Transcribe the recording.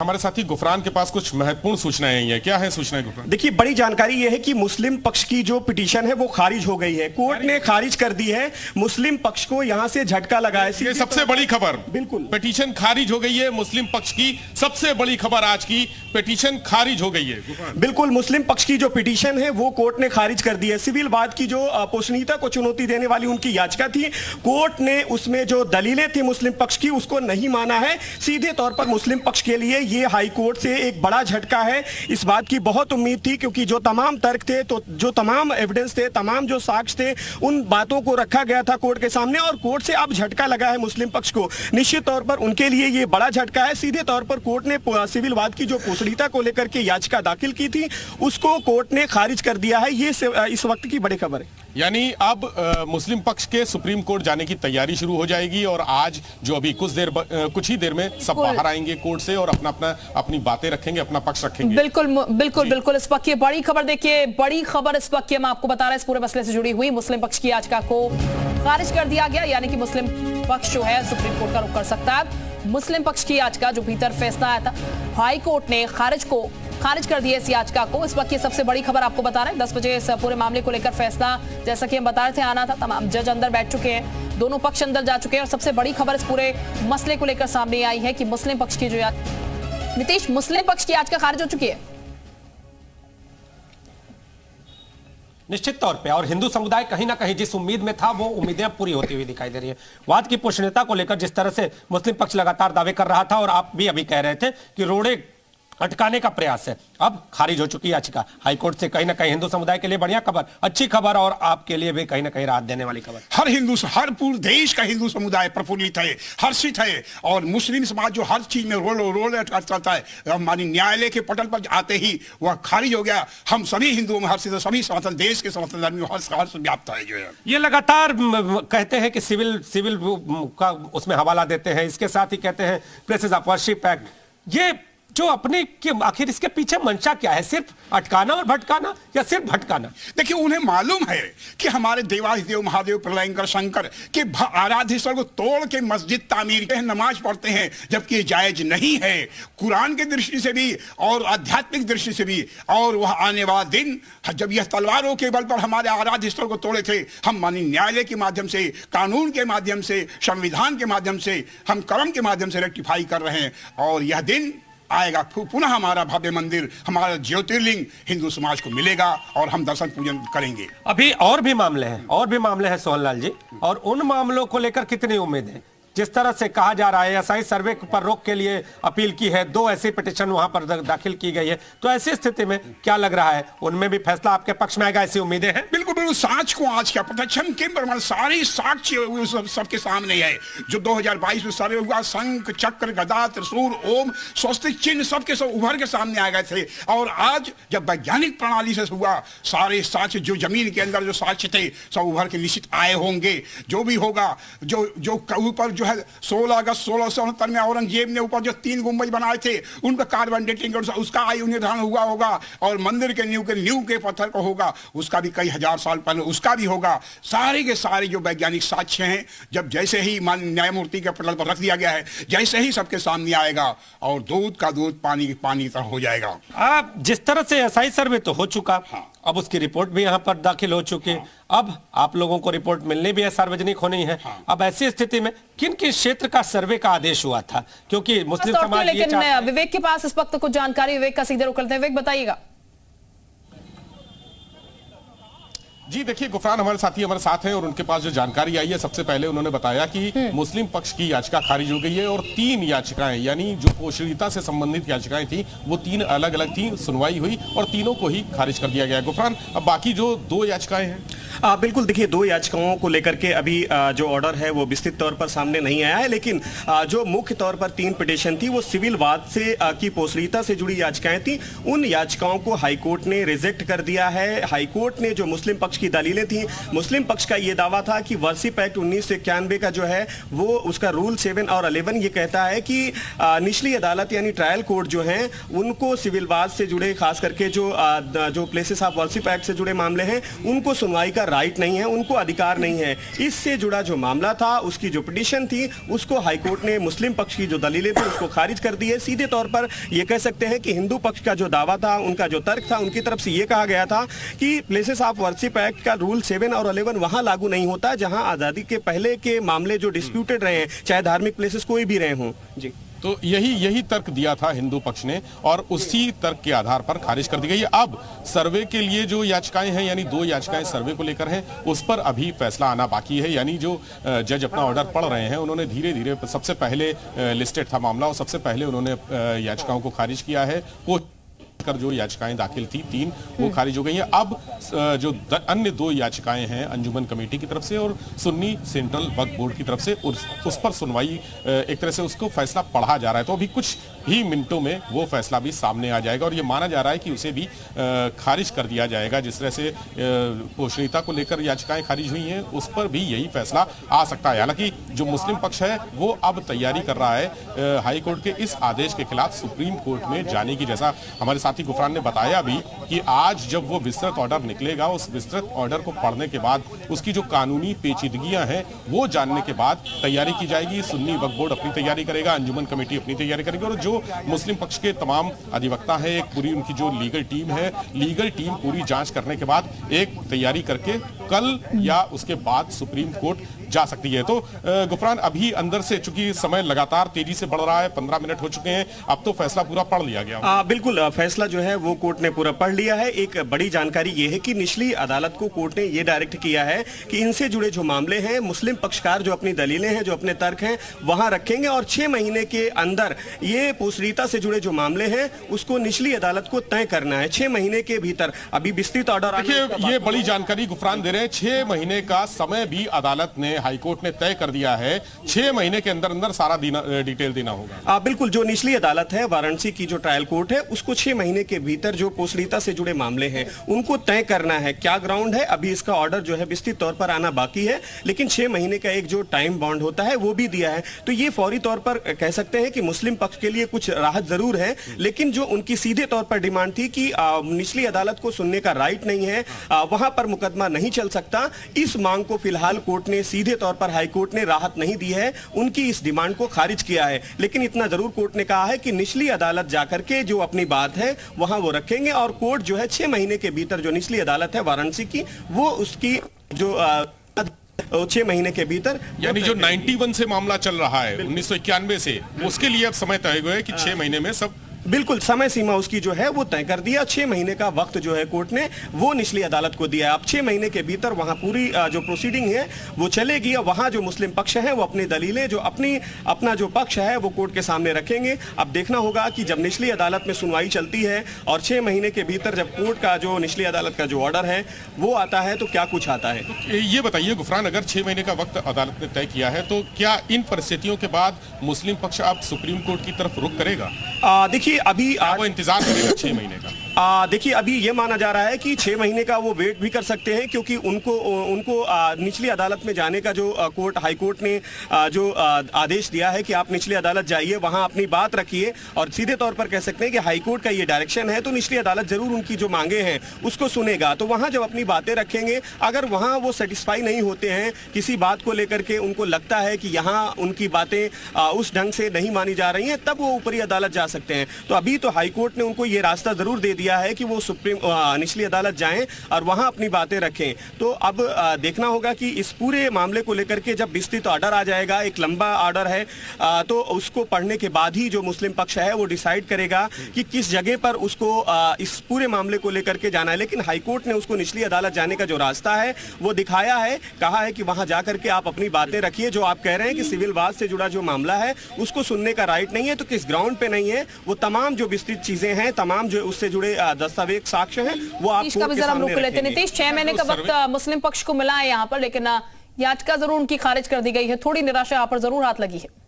हमारे साथी गुफरान के पास कुछ महत्वपूर्ण सूचनाएं आई हैं। क्या है सूचनाएं गुफरान? देखिए, बड़ी जानकारी यह है कि मुस्लिम पक्ष की जो पिटीशन है वो खारिज हो गई है। कोर्ट ने खारिज कर दी है। मुस्लिम पक्ष को यहां से झटका लगा है। ये सबसे बड़ी खबर, बिल्कुल पिटीशन खारिज हो गई है। मुस्लिम पक्ष की सबसे बड़ी खबर आज की, पिटीशन खारिज हो गई है। बिल्कुल, मुस्लिम पक्ष की जो पिटीशन है वो कोर्ट ने खारिज कर दी है। सिविल वाद की जो पोषणीयता को चुनौती देने वाली उनकी याचिका थी, कोर्ट ने उसमें जो दलीलें थी मुस्लिम पक्ष की उसको नहीं माना है। सीधे तौर पर मुस्लिम पक्ष के लिए ये हाई कोर्ट से एक बड़ा झटका है। इस बात की बहुत उम्मीद थी क्योंकि जो तमाम तर्क थे, तो जो तमाम एविडेंस थे, तमाम जो साक्ष्य थे, उन बातों को रखा गया था कोर्ट के सामने और कोर्ट से अब झटका लगा है मुस्लिम पक्ष को। निश्चित तौर पर उनके लिए ये बड़ा झटका है। सीधे तौर पर कोर्ट ने सिविल वाद की जो पोषणीयता को लेकर के याचिका दाखिल की थी उसको कोर्ट ने खारिज कर दिया है। ये इस वक्त की बड़ी खबर है। यानी अब मुस्लिम पक्ष के सुप्रीम कोर्ट जाने की तैयारी शुरू हो जाएगी और आज जो अभी कुछ ही देर में सब बाहर आएंगे कोर्ट से और अपनी बातें रखेंगे, अपना पक्ष रखेंगे। बिल्कुल बिल्कुल बिल्कुल। इस वक्त की बड़ी खबर देखिए, बड़ी खबर इस वक्त की हम आपको बता रहे हैं, इस पूरे मसले से जुड़ी हुई। मुस्लिम पक्ष की याचिका को खारिज कर दिया गया, यानी कि मुस्लिम पक्ष जो है सुप्रीम कोर्ट का रुख कर सकता है। मुस्लिम पक्ष की याचिका जो भीतर फैसला आया था, हाई कोर्ट ने खारिज कर दिया इस याचिका को। इस वक्त की सबसे बड़ी खबर आपको बता रहे हैं। 10 बजे इस पूरे मामले को लेकर फैसला, जैसा कि हम बता रहे थे, आना था। तमाम जज अंदर बैठ चुके हैं, दोनों पक्ष अंदर जा चुके हैं और सबसे बड़ी खबर इस पूरे मसले को लेकर सामने आई है कि मुस्लिम पक्ष की जो नीतीश, मुस्लिम पक्ष की याचिका खारिज हो चुकी है निश्चित तौर पे, और हिंदू समुदाय कहीं ना कहीं जिस उम्मीद में था वो उम्मीदें पूरी होती हुई दिखाई दे रही है। वाद की पोषणीयता को लेकर जिस तरह से मुस्लिम पक्ष लगातार दावे कर रहा था और आप भी अभी कह रहे थे कि रोड़े अटकाने का प्रयास है, अब खारिज हो चुकी याचिका हाईकोर्ट से। कहीं ना कहीं हिंदू समुदाय के लिए बढ़िया खबर, अच्छी खबर और आपके लिए भी कहीं ना कहीं राहत देने वाली खबर। हर पूरे देश का हिंदू समुदाय प्रफुल्लित है, हर्षित है। और मुस्लिम समाज जो हर चीज में रोल अटकाता है, हमारी न्यायालय के पटल पर आते ही वह खारिज हो गया। हम सभी हिंदुओं में हर्षित है, सभी सनातन देश के सनातन धर्म में हर्ष व्याप्त है। जो है ये लगातार कहते हैं कि सिविल का उसमें हवाला देते हैं, इसके साथ ही कहते हैं प्लेसेस ऑफ वर्शिप एक्ट। ये जो अपने कि आखिर इसके पीछे मंशा क्या है? सिर्फ अटकाना और भटकाना या सिर्फ भटकाना? देखिए, उन्हें मालूम है कि हमारे देवाधिदेव महादेव प्रलयंकर शंकर के आराध्यश्वर को तोड़ के मस्जिद तामीर के नमाज पढ़ते हैं, जबकि ये जायज नहीं है कुरान की दृष्टि से भी और आध्यात्मिक दृष्टि से भी। और वह आने वाला दिन जब यह तलवारों के बल पर हमारे आराध्यश्वर को तोड़े थे, हम मानी न्यायालय के माध्यम से, कानून के माध्यम से, संविधान के माध्यम से, हम कर्म के माध्यम से रेक्टिफाई कर रहे हैं। और यह दिन आएगा, पुनः हमारा भव्य मंदिर, हमारा ज्योतिर्लिंग हिंदू समाज को मिलेगा और हम दर्शन पूजन करेंगे। अभी और भी मामले हैं सोहनलाल जी, और उन मामलों को लेकर कितनी उम्मीद है? जिस तरह से कहा जा रहा है एसआई सर्वे पर रोक के लिए अपील की है, 2 ऐसी पिटीशन वहां पर दाखिल की गई है, तो ऐसी स्थिति में क्या लग रहा है, उनमें भी फैसला आपके पक्ष में आएगा, ऐसी उम्मीदें हैं? बिल्कुल बिल्कुल। साक्ष्य को आज क्या प्रत्यक्षम के प्रमाण सारे साक्ष्य सबके सामने है। जो 2022 में सर्वे हुआ, शंख चक्र गदा त्रिशूल ओम स्वस्तिक चिन्ह सबके सब उभर के सामने आ गए थे। और आज जब वैज्ञानिक प्रणाली से हुआ, सारे साक्ष्य जो जमीन के अंदर जो साक्ष्य थे सब उभर के निश्चित आए होंगे। जो भी होगा, जो ऊपर जो 16 अगस्त 1669 में औरंगजेब ने ऊपर जो 3 गुंबज बनाए थे उनका कार्बन डेटिंग उसका आयु निर्धारण हुआ होगा, और मंदिर के नींव के पत्थर को होगा, उसका भी कई हजार साल पहले उसका भी होगा। सारे के सारे जो वैज्ञानिक साक्ष्य हैं, जब जैसे ही न्यायमूर्ति के पटल पर रख दिया गया है, जैसे ही सबके सामने आएगा और दूध का दूध पानी की पानी तरह हो जाएगा। आप जिस तरह से एसआई सर्वे तो हो चुका, अब उसकी रिपोर्ट भी यहाँ पर दाखिल हो चुकी है, अब आप लोगों को रिपोर्ट मिलनी भी है, सार्वजनिक होनी है। अब ऐसी स्थिति में किन किस क्षेत्र का सर्वे का आदेश हुआ था? क्योंकि मुस्लिम समाज, लेकिन विवेक के पास इस वक्त कुछ जानकारी, विवेक का सीधे रुख करते हैं। विवेक बताइएगा। जी देखिए, गुफरान हमारे साथी हमारे साथ हैं और उनके पास जो जानकारी आई है, सबसे पहले उन्होंने बताया कि मुस्लिम पक्ष की याचिका खारिज हो गई है और 3 याचिकाएं, यानी जो पोषणीयता से संबंधित याचिकाएं थी वो 3 अलग अलग थी, सुनवाई हुई और तीनों को ही खारिज कर दिया गया। गुफरान, अब बाकी जो 2 याचिकाएं हैं? बिल्कुल, देखिए 2 याचिकाओं को लेकर के अभी जो ऑर्डर है वो विस्तृत तौर पर सामने नहीं आया है, लेकिन जो मुख्य तौर पर 3 पिटीशन थी वो सिविल वाद से की पोषणीयता से जुड़ी याचिकाएं थी। उन याचिकाओं को हाईकोर्ट ने रिजेक्ट कर दिया है। हाईकोर्ट ने जो मुस्लिम पक्ष पक्ष की दलीलें थी। मुस्लिम पक्ष का यह दावा था कि वर्सिप एक्ट 1991 का जो है वो उसका रूल 7 और 11 ये कहता है कि निचली अदालत यानी ट्रायल कोर्ट जो है उनको सिविल वाद से जुड़े खास करके जो प्लेसेस ऑफ वर्सिप एक्ट से जुड़े मामले हैं उनको सुनवाई का राइट नहीं है, उनको अधिकार नहीं है। इससे जुड़ा जो मामला था उसकी जो पिटीशन थी उसको हाईकोर्ट ने मुस्लिम पक्ष की जो दलीलें थी उसको खारिज कर दी है। सीधे तौर पर यह कह सकते हैं कि हिंदू पक्ष का जो दावा था, उनका जो तर्क था, उनकी तरफ से यह कहा गया था कि प्लेसेस ऑफ वर्शिप एक्ट का रूल 7 और 11 वहां लागू नहीं होता जहां आजादी के पहले के मामले जो डिस्प्यूटेड रहे हैं, चाहे धार्मिक प्लेसेस कोई भी रहे हों। जी, तो यही तर्क दिया था हिंदू पक्ष ने और उसी तर्क के आधार पर खारिज कर दी गई है। अब सर्वे के लिए जो याचिकाएं हैं, यानी 2 याचिकाएं सर्वे को लेकर हैं, उस पर अभी फैसला आना बाकी है। यानी जो जज अपना ऑर्डर पढ़ रहे हैं उन्होंने धीरे धीरे सबसे पहले लिस्टेड था मामला और सबसे पहले उन्होंने याचिकाओं को खारिज किया है। वो कर जो याचिकाएं दाखिल थी 3 वो खारिज हो गई हैं। अब जो अन्य 2 याचिकाएं हैं अंजुमन कमेटी की तरफ से और सुन्नी सेंट्रल वक्फ बोर्ड की तरफ से उस पर सुनवाई एक तरह से उसको फैसला पढ़ा जा रहा है। तो अभी कुछ ही मिनटों में वो फैसला भी सामने आ जाएगा और ये माना जा रहा है कि उसे भी खारिज कर दिया जाएगा। जिस तरह से पोषणीयता को लेकर याचिकाएं खारिज हुई हैं उस पर भी यही फैसला आ सकता है। हालांकि जो मुस्लिम पक्ष है वो अब तैयारी कर रहा है हाई कोर्ट के इस आदेश के खिलाफ सुप्रीम कोर्ट में जाने की। जैसा हमारे साथी गुफरान ने बताया भी कि आज जब वो विस्तृत ऑर्डर निकलेगा, उस विस्तृत ऑर्डर को पढ़ने के बाद उसकी जो कानूनी पेचीदगियां हैं वो जानने के बाद तैयारी की जाएगी। सुन्नी वक्फ बोर्ड अपनी तैयारी करेगा, अंजुमन कमेटी अपनी तैयारी करेगी और जो मुस्लिम पक्ष के तमाम अधिवक्ता हैं, एक पूरी उनकी जो लीगल टीम है, लीगल टीम पूरी जांच करने के बाद एक तैयारी करके कल या उसके बाद सुप्रीम कोर्ट जा सकती है। तो गुफरान अभी अंदर से चूंकि समय लगातार तेजी से बढ़ रहा है, 15 मिनट हो चुके हैं, अब तो फैसला पूरा पढ़ लिया गया। बिल्कुल, फैसला जो है वो कोर्ट ने पूरा पढ़ लिया है। एक बड़ी जानकारी ये है कि निचली अदालत को कोर्ट ने ये डायरेक्ट किया है कि इनसे जुड़े जो मामले हैं मुस्लिम पक्षकार जो अपनी दलीलें हैं, जो अपने तर्क हैं वहां रखेंगे और 6 महीने के अंदर ये पोषणीयता से जुड़े जो मामले हैं उसको निचली अदालत को तय करना है 6 महीने के भीतर। अभी विस्तृत ऑर्डर, देखिए ये बड़ी जानकारी गुफरान दे रहे हैं। 6 महीने का समय भी अदालत ने, हाईकोर्ट ने तय कर दिया है। 6 महीने के अंदर अंदर सारा डिटेल देना होगा। बिल्कुल, जो निचली अदालत है वाराणसी की जो ट्रायल कोर्ट है उसको 6 महीने के भीतर जो पोषणीयता से जुड़े मामले हैं उनको तय करना है। क्या ग्राउंड है, अभी इसका ऑर्डर जो है विस्तृत तौर पर आना बाकी है, लेकिन 6 महीने का एक जो टाइम बॉन्ड होता है वो भी दिया है। तो ये फौरी तौर पर कह सकते हैं कि मुस्लिम पक्ष के लिए कुछ राहत जरूर है, लेकिन जो उनकी सीधे तौर पर डिमांड थी कि निचली अदालत को सुनने का राइट नहीं है, वहां पर मुकदमा नहीं चल सकता, इस मांग को फिलहाल कोर्ट ने सीधे तौर पर हाईकोर्ट ने राहत नहीं दी है, उनकी इस डिमांड को खारिज किया है। लेकिन इतना जरूर कोर्ट ने कहा है कि निचली अदालत जाकर के जो अपनी बात है वहां वो रखेंगे और कोर्ट जो है 6 महीने के भीतर जो निचली अदालत है वाराणसी की वो उसकी जो 6 महीने के भीतर, यानी जो 91 से मामला चल रहा है 1991 से, उसके लिए अब समय तय हुआ है कि 6 महीने में सब बिल्कुल समय सीमा उसकी जो है वो तय कर दिया। 6 महीने का वक्त जो है कोर्ट ने वो निचली अदालत को दिया है। अब 6 महीने के भीतर वहां पूरी जो प्रोसीडिंग है वो चलेगी और वहां जो मुस्लिम पक्ष है वो अपनी दलीलें जो अपना जो पक्ष है वो कोर्ट के सामने रखेंगे। अब देखना होगा कि जब निचली अदालत में सुनवाई चलती है और 6 महीने के भीतर जब कोर्ट का जो निचली अदालत का जो ऑर्डर है वो आता है तो क्या कुछ आता है। तो ये बताइए गुफरान, अगर 6 महीने का वक्त अदालत ने तय किया है तो क्या इन परिस्थितियों के बाद मुस्लिम पक्ष अब सुप्रीम कोर्ट की तरफ रुख करेगा? देखिए अभी वो इंतजार करेगा 6 महीने का। देखिए अभी ये माना जा रहा है कि 6 महीने का वो वेट भी कर सकते हैं क्योंकि उनको निचली अदालत में जाने का जो हाई कोर्ट ने जो आदेश दिया है कि आप निचली अदालत जाइए, वहां अपनी बात रखिए और सीधे तौर पर कह सकते हैं कि हाई कोर्ट का ये डायरेक्शन है तो निचली अदालत जरूर उनकी जो मांगे हैं उसको सुनेगा। तो वहां जब अपनी बातें रखेंगे, अगर वहां वो सेटिस्फाई नहीं होते हैं किसी बात को लेकर के, उनको लगता है कि यहाँ उनकी बातें उस ढंग से नहीं मानी जा रही हैं, तब वो ऊपरी अदालत जा सकते हैं। तो अभी तो हाई कोर्ट ने उनको ये रास्ता जरूर दे दिया है कि वो निचली अदालत जाएं और वहां अपनी बातें रखें। तो अब देखना होगा कि इस पूरे मामले को लेकर के जब विस्तृत ऑर्डर आ जाएगा, एक लंबा ऑर्डर है, तो उसको पढ़ने के बाद ही जो मुस्लिम पक्ष है वो डिसाइड करेगा कि किस जगह पर उसको इस पूरे मामले को लेकर के जाना है। लेकिन हाईकोर्ट ने उसको निचली अदालत जाने का जो रास्ता है वो दिखाया है, कहा है कि वहां जाकर के आप अपनी बातें रखिए। जो आप कह रहे हैं कि सिविल वाद से जुड़ा जो मामला है उसको सुनने का राइट नहीं है, तो किस ग्राउंड पे नहीं है, वो तमाम जो विस्तृत चीजें हैं, तमाम जो उससे जुड़े दस्तावेज साक्ष्य हैं वो आप का भी जरा हम रोक लेते हैं। नीतीश, 6 महीने का वक्त मुस्लिम पक्ष को मिला है यहाँ पर, लेकिन याचिका जरूर उनकी खारिज कर दी गई है। थोड़ी निराशा यहाँ पर जरूर हाथ लगी है।